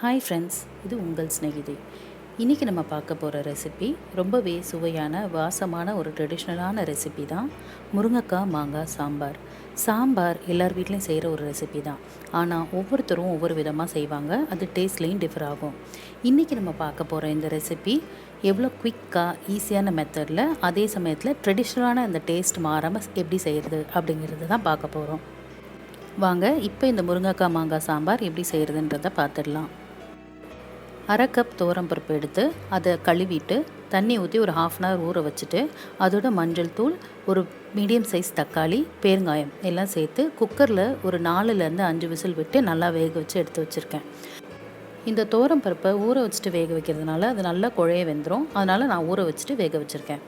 Hi friends, இது உங்கள் ஸ்நேகிதி. இன்றைக்கி நம்ம பார்க்க போகிற ரெசிபி ரொம்பவே சுவையான வாசமான ஒரு ட்ரெடிஷ்னலான ரெசிபி தான் முருங்கைக்காய் மாங்காய் சாம்பார். சாம்பார் எல்லார் வீட்லேயும் செய்கிற ஒரு ரெசிபி தான். ஆனால் ஒவ்வொருத்தரும் ஒவ்வொரு விதமாக செய்வாங்க. அது டேஸ்ட்லேயும் டிஃபர் ஆகும். இன்றைக்கி நம்ம பார்க்க போகிற இந்த ரெசிபி எவ்வளோ குயிக்காக ஈஸியான மெத்தடில் அதே சமயத்தில் ட்ரெடிஷ்னலான அந்த டேஸ்ட் மாறாமல் எப்படி செய்கிறது அப்படிங்கிறது தான் பார்க்க போகிறோம். வாங்க இப்போ இந்த முருங்கைக்காய் மாங்காய் சாம்பார் எப்படி செய்கிறதுன்றதை பார்த்துடலாம். அரை கப் துவரம்பருப்பு எடுத்து அதை கழுவிட்டு தண்ணி ஊற்றி ஒரு 1/2 hour ஊற வச்சுட்டு அதோட மஞ்சள் தூள், ஒரு மீடியம் சைஸ் தக்காளி, பெருங்காயம் எல்லாம் சேர்த்து குக்கரில் ஒரு 4லேருந்து 5 விசில் விட்டு நல்லா வேக வச்சு எடுத்து வச்சுருக்கேன். இந்த துவரம்பருப்பை ஊற வச்சுட்டு வேக வைக்கிறதுனால அது நல்லா குழைய வெந்துடும். அதனால் நான் ஊற வச்சுட்டு வேக வச்சுருக்கேன்.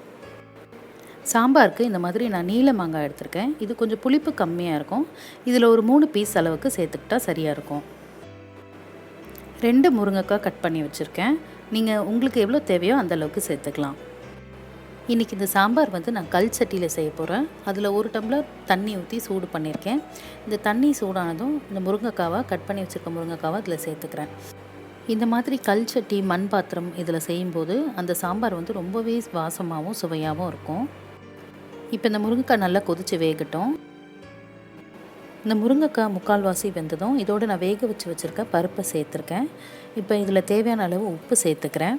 சாம்பாருக்கு இந்த மாதிரி நான் நீல மாங்காய் எடுத்திருக்கேன். இது கொஞ்சம் புளிப்பு கம்மியாக இருக்கும். இதில் ஒரு 3 பீஸ் அளவுக்கு சேர்த்துக்கிட்டால் சரியாக இருக்கும். 2 முருங்கைக்காய் கட் பண்ணி வச்சுருக்கேன். நீங்கள் உங்களுக்கு எவ்வளோ தேவையோ அந்தளவுக்கு சேர்த்துக்கலாம். இன்றைக்கி இந்த சாம்பார் நான் கல் சட்டியில் செய்ய போகிறேன். அதில் 1 டம்ளர் தண்ணி ஊற்றி சூடு பண்ணியிருக்கேன். இந்த தண்ணி சூடானதும் இந்த முருங்கைக்காவை கட் பண்ணி வச்சுருக்க முருங்கைக்காவை அதில் சேர்த்துக்கிறேன். இந்த மாதிரி கல் சட்டி, மண் பாத்திரம் இதில் செய்யும்போது அந்த சாம்பார் ரொம்பவே வாசமாகவும் சுவையாகவும் இருக்கும். இப்போ இந்த முருங்கைக்காய் நல்லா கொதித்து வேகட்டும். இந்த முருங்கைக்காய் முக்கால்வாசி வெந்ததும் இதோடு நான் வேக வச்சு வச்சுருக்க பருப்பை சேர்த்துருக்கேன். இப்போ இதில் தேவையான அளவு உப்பு சேர்த்துக்கிறேன்.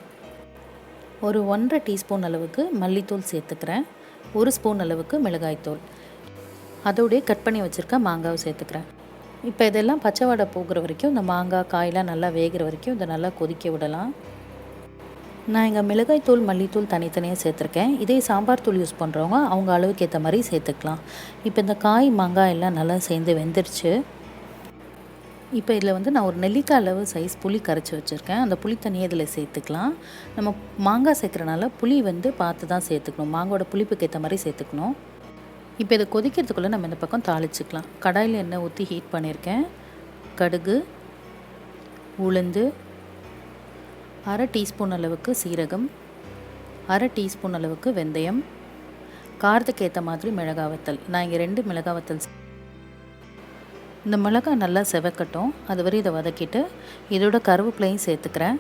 ஒரு 1.5 டீஸ்பூன் அளவுக்கு மல்லித்தூள் சேர்த்துக்கிறேன். 1 ஸ்பூன் அளவுக்கு மிளகாய்த்தூள், அதோடய கட் பண்ணி வச்சுருக்க மாங்காவை சேர்த்துக்கிறேன். இப்போ இதெல்லாம் பச்சை வாடை போகிற வரைக்கும் இந்த மாங்காய் காயெலாம் நல்லா வேகிற வரைக்கும் இதை நல்லா கொதிக்க விடலாம். நான் இங்கே மிளகாய்த்தூள், மல்லித்தூள் தனித்தனியாக சேர்த்துருக்கேன். இதே சாம்பார் தூள் யூஸ் பண்ணுறவங்க அவங்க அளவுக்கு ஏற்ற மாதிரி சேர்த்துக்கலாம். இப்போ இந்த காய், மாங்காய் எல்லாம் நல்லா சேர்ந்து வெந்துருச்சு. இப்போ இதில் நான் ஒரு நெல்லிக்காய் அளவு சைஸ் புளி கரைச்சி வச்சுருக்கேன். அந்த புளி தண்ணியை இதில் சேர்த்துக்கலாம். நம்ம மாங்காய் சேர்க்குறனால புளி பார்த்து தான் சேர்த்துக்கணும். மாங்காயோட புளிப்புக்கு ஏற்ற மாதிரி சேர்த்துக்கணும். இப்போ இதை கொதிக்கிறதுக்குள்ளே நம்ம இந்த பக்கம் தாளிச்சிக்கலாம். கடாயில் எண்ணெய் ஊற்றி ஹீட் பண்ணியிருக்கேன். கடுகு, உளுந்து, 1/2 டீஸ்பூன் அளவுக்கு சீரகம், 1/2 டீஸ்பூன் அளவுக்கு வெந்தயம், காரத்துக்கு ஏற்ற மாதிரி மிளகாய் வத்தல். நான் இங்கே 2 மிளகாய் வத்தல். இந்த மிளகாய் நல்லா செவக்கட்டும். அது வரை இதை வதக்கிட்டு இதோட கருவேப்பிலையும் சேர்த்துக்கிறேன்.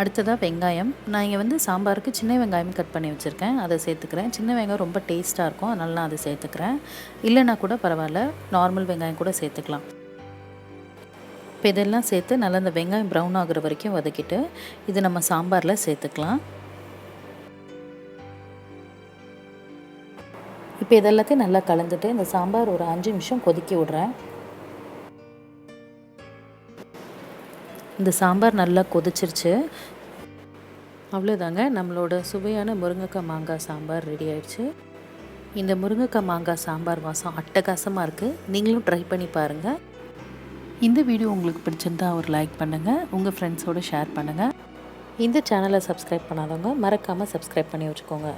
அடுத்ததாக வெங்காயம். நான் இங்கே சாம்பாருக்கு சின்ன வெங்காயம் கட் பண்ணி வச்சுருக்கேன். அதை சேர்த்துக்கிறேன். சின்ன வெங்காயம் ரொம்ப டேஸ்ட்டாக இருக்கும், அதனால நான் அதை சேர்த்துக்கிறேன். இல்லைன்னா கூட பரவாயில்ல, நார்மல் வெங்காயம் கூட சேர்த்துக்கலாம். இப்போ இதெல்லாம் சேர்த்து நல்லா இந்த வெங்காயம் ப்ரௌன் ஆகுற வரைக்கும் வதக்கிட்டு இது நம்ம சாம்பாரில் சேர்த்துக்கலாம். இப்போ இதெல்லாத்தையும் நல்லா கலந்துட்டு இந்த சாம்பார் ஒரு 5 நிமிஷம் கொதிக்க விடுறேன். இந்த சாம்பார் நல்லா கொதிச்சிருச்சு. அவ்வளோதாங்க, நம்மளோட சுவையான முருங்கைக்காய் மாங்காய் சாம்பார் ரெடி ஆயிடுச்சு. இந்த முருங்கைக்காய் மாங்காய் சாம்பார் வாசம் அட்டகாசமாக இருக்குது. நீங்களும் ட்ரை பண்ணி பாருங்கள். இந்த வீடியோ உங்களுக்கு பிடிச்சிருந்தா ஒரு லைக் பண்ணுங்கள், உங்கள் ஃப்ரெண்ட்ஸோடு ஷேர் பண்ணுங்கள். இந்த சேனலை சப்ஸ்கிரைப் பண்ணாதவங்க மறக்காமல் சப்ஸ்கிரைப் பண்ணி வச்சுக்கோங்க.